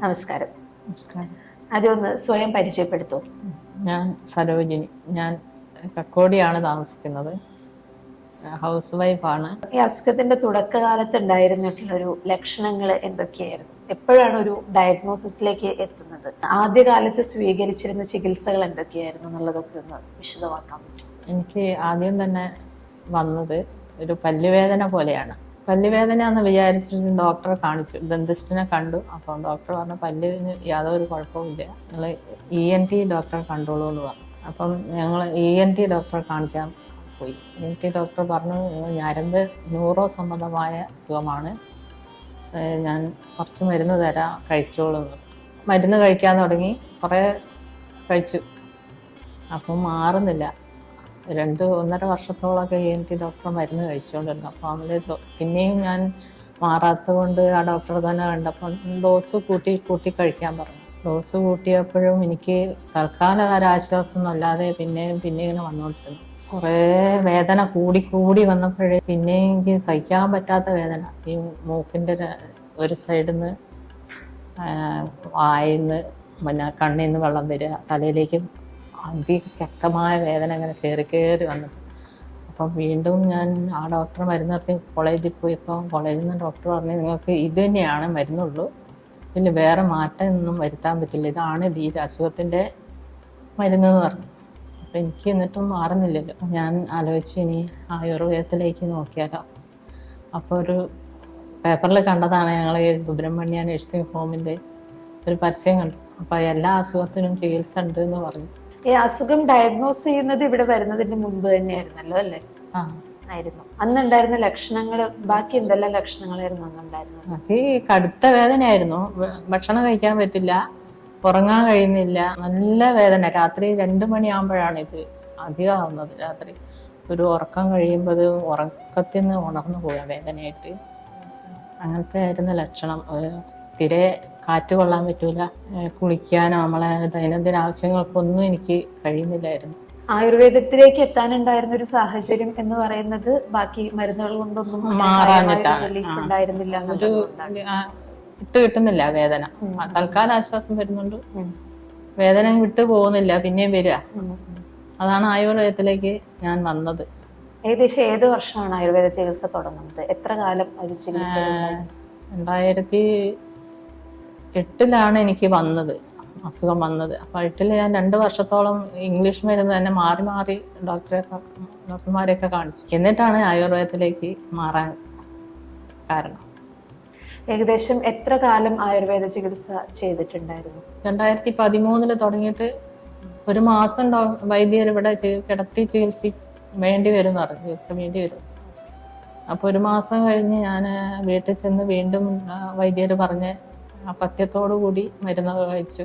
നമസ്കാരം. നമസ്കാരം. ആദ്യം ഒന്ന് സ്വയം പരിചയപ്പെടുത്തൂ. ഞാൻ സരോജിനി. ഞാൻ കക്കോടിയാണ് താമസിക്കുന്നത്. ഹൗസ് വൈഫാണ്. ഈ അസുഖത്തിന്റെ തുടക്കകാലത്ത് ഉണ്ടായിരുന്നിട്ടുള്ളൊരു ലക്ഷണങ്ങൾ എന്തൊക്കെയായിരുന്നു? എപ്പോഴാണ് ഒരു ഡയഗ്നോസിസിലേക്ക് എത്തുന്നത്? ആദ്യകാലത്ത് സ്വീകരിച്ചിരുന്ന ചികിത്സകൾ എന്തൊക്കെയായിരുന്നു എന്നുള്ളതൊക്കെ ഒന്ന് വിശദമാക്കാൻ പറ്റും? എനിക്ക് ആദ്യം തന്നെ വന്നത് ഒരു പല്ലുവേദന പോലെയാണ്. പല്ലുവേദന എന്ന് വിചാരിച്ചിട്ട് ഡോക്ടറെ കാണിച്ചു, ദന്തിസ്റ്റിനെ കണ്ടു. അപ്പം ഡോക്ടർ പറഞ്ഞു പല്ലിന് യാതൊരു കുഴപ്പമില്ല, നിങ്ങൾ ENT ഡോക്ടറെ കണ്ടോളൂ എന്ന് പറഞ്ഞു. അപ്പം ഞങ്ങൾ ENT ഡോക്ടറെ കാണിക്കാൻ പോയി. ENT ഡോക്ടർ പറഞ്ഞു ഞരമ്പ് ന്യൂറോ സംബന്ധമായ അസുഖമാണ്, ഞാൻ കുറച്ച് മരുന്ന് തരാം, കഴിച്ചോളൂ. മരുന്ന് കഴിക്കാൻ തുടങ്ങി, കുറേ കഴിച്ചു. അപ്പം മാറുന്നില്ല. 1.5 വർഷത്തോളമൊക്കെ ENT ഡോക്ടർ മരുന്ന് കഴിച്ചുകൊണ്ടിരുന്നു. അപ്പോൾ അവര് പിന്നെയും ഞാൻ മാറാത്തത് കൊണ്ട് ആ ഡോക്ടറെ തന്നെ കണ്ടപ്പം ഡോസ് കൂട്ടി കഴിക്കാൻ പറഞ്ഞു. ഡോസ് കൂട്ടിയപ്പോഴും എനിക്ക് തൽക്കാലം ഒരാശ്വാസം എന്നല്ലാതെ പിന്നെയും ഇങ്ങനെ വന്നുകൊണ്ടിരുന്നു. കുറേ വേദന കൂടി വന്നപ്പോഴേ പിന്നെ എനിക്ക് സഹിക്കാൻ പറ്റാത്ത വേദന. ഈ മൂക്കിൻ്റെ ഒരു സൈഡിൽ നിന്ന്, വായിന്ന്, പിന്നെ കണ്ണിൽ നിന്ന് വെള്ളം വരിക, തലയിലേക്ക് അതിശക്തമായ വേദന അങ്ങനെ കയറി വന്നിട്ട്. അപ്പം വീണ്ടും ഞാൻ ആ ഡോക്ടറെ മരുന്ന് നിർത്തി കോളേജിൽ പോയപ്പോൾ കോളേജിൽ നിന്ന് ഡോക്ടർ പറഞ്ഞു നിങ്ങൾക്ക് ഇത് തന്നെയാണ് മരുന്നുള്ളൂ, ഇതിൽ വേറെ മാറ്റം ഒന്നും വരുത്താൻ പറ്റില്ല, ഇതാണ് ഈ അസുഖത്തിൻ്റെ മരുന്നെന്ന് പറഞ്ഞു. അപ്പം എനിക്ക് എന്നിട്ടും മാറുന്നില്ലല്ലോ. ഞാൻ ആലോചിച്ച് ഇനി ആയുർവേദത്തിലേക്ക് നോക്കിയാലോ. അപ്പോൾ ഒരു പേപ്പറിൽ കണ്ടതാണ്, ഞങ്ങൾ ഈ സുബ്രഹ്മണ്യ നഴ്സിംഗ് ഹോമിൻ്റെ ഒരു പരസ്യം കണ്ടു. അപ്പോൾ എല്ലാ അസുഖത്തിനും ചികിത്സ ഉണ്ട് എന്ന് പറഞ്ഞു. ഈ അസുഖം ഡയഗ്നോസ് ചെയ്യുന്നത് ഇവിടെ വരുന്നതിന് മുമ്പ് തന്നെയായിരുന്നല്ലോ അല്ലേ? ആയിരുന്നു. അന്നുണ്ടായിരുന്ന ലക്ഷണങ്ങൾ, ബാക്കി എന്തെല്ലാം ലക്ഷണങ്ങളായിരുന്നു അന്നുണ്ടായിരുന്നത്? അത് കടുത്ത വേദനയായിരുന്നു, ഭക്ഷണം കഴിക്കാൻ പറ്റില്ല, ഉറങ്ങാൻ കഴിയുന്നില്ല, നല്ല വേദന. രാത്രി 2 മണിയാകുമ്പോഴാണ് ഇത് അധികമാവുന്നത്. രാത്രി ഒരു ഉറക്കം കഴിയുമ്പോൾ അത് ഉറക്കത്തിൽ നിന്ന് ഉണർന്നു പോയ വേദനയായിട്ട്. അങ്ങനത്തെ ആയിരുന്നു ലക്ഷണം. തീരെ കാറ്റ് കൊള്ളാൻ പറ്റൂല, കുളിക്കാനോ നമ്മളെ ദൈനംദിന ആവശ്യങ്ങൾക്കൊന്നും എനിക്ക് കഴിയുന്നില്ലായിരുന്നു. ആയുർവേദത്തിലേക്ക് എത്താനുണ്ടായിരുന്ന ഒരു സാഹചര്യം എന്ന് പറയുന്നത് ബാക്കി മരുന്നുകൾ കൊണ്ടൊന്നും ഉണ്ടായിരുന്നില്ല. ഒരു കിട്ടുന്നില്ല വേദന. തൽക്കാലം ആശ്വാസം വരുന്നുണ്ട്, വേദന വിട്ടു പോകുന്നില്ല, പിന്നെയും വരിക. അതാണ് ആയുർവേദത്തിലേക്ക് ഞാൻ വന്നത്. ഏകദേശം ഏത് വർഷമാണ് ആയുർവേദ ചികിത്സ തുടങ്ങുന്നത്? എത്ര കാലം ഒരു ചികിത്സ? 2008 എനിക്ക് അസുഖം വന്നത്. അപ്പോൾ 2008 ഞാൻ 2 വർഷത്തോളം ഇംഗ്ലീഷ് മരുന്ന് തന്നെ മാറി ഡോക്ടർമാരെയൊക്കെ കാണിച്ചു. എന്നിട്ടാണ് ആയുർവേദത്തിലേക്ക് മാറാൻ കാരണം. ഏകദേശം എത്ര കാലം ആയുർവേദ ചികിത്സ ചെയ്തിട്ടുണ്ടായിരുന്നു? 2013 തുടങ്ങിയിട്ട് 1 മാസം വൈദ്യർ ഇവിടെ കിടത്തി ചികിത്സ വേണ്ടി വരും. അപ്പോൾ 1 മാസം കഴിഞ്ഞ് ഞാൻ വീട്ടിൽ ചെന്ന് വീണ്ടും വൈദ്യർ പറഞ്ഞ് പഥ്യത്തോടു കൂടി മരുന്നൊക്കെ കഴിച്ചു.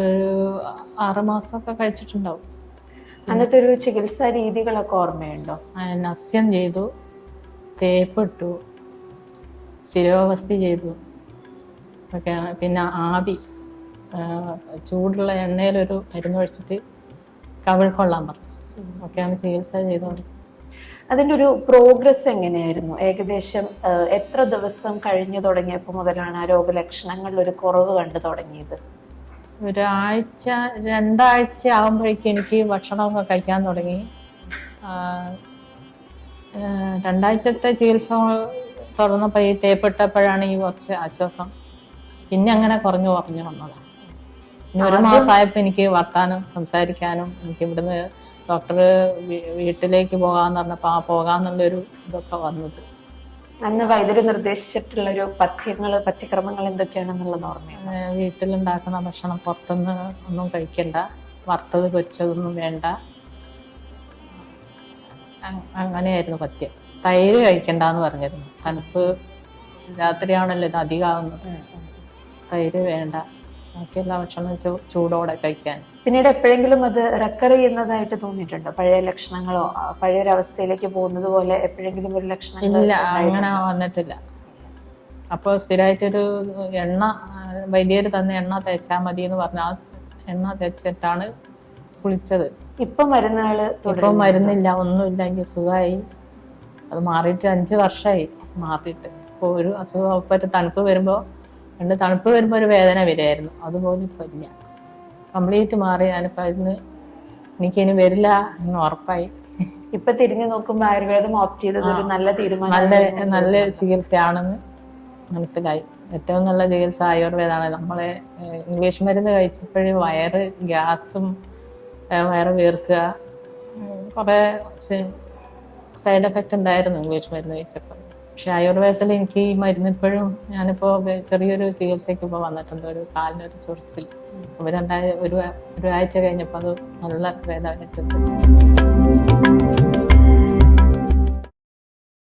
ഒരു 6 മാസമൊക്കെ കഴിച്ചിട്ടുണ്ടാവും. അങ്ങനത്തെ ഒരു ചികിത്സാ രീതികളൊക്കെ ഓർമ്മയുണ്ടോ? നസ്യം ചെയ്തു, തേപ്പിട്ടു, ശിരോവസ്തി ചെയ്തു ഒക്കെയാണ്. പിന്നെ ആവി, ചൂടുള്ള എണ്ണയിലൊരു മരുന്ന് ഒഴിച്ചിട്ട് കവിൾ കൊള്ളാൻ പറഞ്ഞു. ഒക്കെയാണ് ചികിത്സ ചെയ്തോണ്ട്. അതിൻ്റെ ഒരു പ്രോഗ്രസ് എങ്ങനെയായിരുന്നു? ഏകദേശം എത്ര ദിവസം കഴിഞ്ഞു തുടങ്ങിയപ്പോൾ മുതലാണ് ആ രോഗലക്ഷണങ്ങളിൽ ഒരു കുറവ് കണ്ടു തുടങ്ങിയത്? 1 ആഴ്ച 2 ആഴ്ച ആകുമ്പോഴേക്കും എനിക്ക് ഭക്ഷണമൊക്കെ കഴിക്കാൻ തുടങ്ങി. 2 ആഴ്ചത്തെ ചികിത്സ തുറന്നപ്പോൾ ഈ തേപ്പിട്ടപ്പോഴാണ് ഈ കുറച്ച് ആശ്വാസം. പിന്നെ അങ്ങനെ കുറഞ്ഞു വന്നത്. ഇനി 1 മാസമായപ്പോൾ എനിക്ക് വർത്താനം സംസാരിക്കാനും, എനിക്ക് ഇവിടുന്ന് ഡോക്ടർ വീട്ടിലേക്ക് പോകാന്ന് പറഞ്ഞപ്പോൾ പോകാന്നുള്ളൊരു ഇതൊക്കെ വന്നത്. അന്ന് വൈദ്യുതി നിർദ്ദേശിച്ചിട്ടുള്ളൊരു പഥ്യക്രമങ്ങൾ എന്തൊക്കെയാണെന്നുള്ളത് ഓർമ്മയാണ്? വീട്ടിലുണ്ടാക്കുന്ന ഭക്ഷണം പുറത്തുനിന്ന് ഒന്നും കഴിക്കണ്ട, വറുത്തത് പൊരിച്ചതൊന്നും വേണ്ട, അങ്ങനെയായിരുന്നു പഥ്യം. തൈര് കഴിക്കണ്ടെന്ന് പറഞ്ഞിരുന്നു. തണുപ്പ് രാത്രിയാണല്ലോ ഇത് അധികമാകുന്നത്, തൈര് വേണ്ട, ബാക്കിയെല്ലാ ഭക്ഷണം ചൂടോടെ കഴിക്കാൻ. പിന്നീട് എപ്പോഴെങ്കിലും അത് റെക്കർ ചെയ്യുന്നതായിട്ട് തോന്നിയിട്ടുണ്ടോ? പഴയ ലക്ഷണങ്ങളോ പഴയൊരവസ്ഥയിലേക്ക് പോകുന്നത് പോലെ എപ്പോഴെങ്കിലും ഒരു ലക്ഷണം? ഇല്ല, അങ്ങനെ വന്നിട്ടില്ല. അപ്പോൾ സ്ഥിരമായിട്ടൊരു എണ്ണ, വൈദ്യർ തന്ന എണ്ണ തേച്ചാൽ മതി എന്ന് പറഞ്ഞ ആ എണ്ണ തേച്ചിട്ടാണ് കുളിച്ചത്. ഇപ്പം മരുന്നില്ല, ഒന്നുമില്ല, എനിക്ക് സുഖമായി. അത് മാറിയിട്ട് 5 വർഷമായി മാറിയിട്ട്. ഇപ്പോൾ ഒരു അസുഖം, ഇപ്പോൾ തണുപ്പ് വരുമ്പോൾ പണ്ട് തണുപ്പ് വരുമ്പോൾ ഒരു വേദന വരുമായിരുന്നു, അതുപോലും ഇപ്പം ഇല്ല. കംപ്ലീറ്റ് മാറി. ഞാനിപ്പോൾ അതിന് എനിക്കിനി വരില്ല എന്ന് ഉറപ്പായി. ഇപ്പൊ തിരിഞ്ഞു നോക്കുമ്പോൾ ആയുർവേദം ഓപ്റ്റ് ചെയ്തത് ഒരു നല്ല തീരുമാനം, നല്ല ചികിത്സയാണെന്ന് മനസ്സിലായി. ഏറ്റവും നല്ല ചികിത്സ ആയുർവേദമാണ്. നമ്മളെ ഇംഗ്ലീഷ് മരുന്ന് കഴിച്ചപ്പോഴും വയറ് ഗ്യാസും വയറ് വീർക്കുക കുറേ സൈഡ് എഫക്റ്റ് ഉണ്ടായിരുന്നു ഇംഗ്ലീഷ് മരുന്ന് കഴിച്ചപ്പോൾ. പക്ഷെ ആയുർവേദത്തിൽ എനിക്ക് ഈ മരുന്ന് ഇപ്പോഴും, ഞാനിപ്പോൾ ചെറിയൊരു ചികിത്സയ്ക്ക് ഇപ്പോൾ വന്നിട്ടുണ്ട്, ഒരു കാലിനൊരു ചൊറിച്ചിൽ. അപ്പോൾ ഒരാഴ്ച കഴിഞ്ഞപ്പോൾ അത് നല്ല വേദന.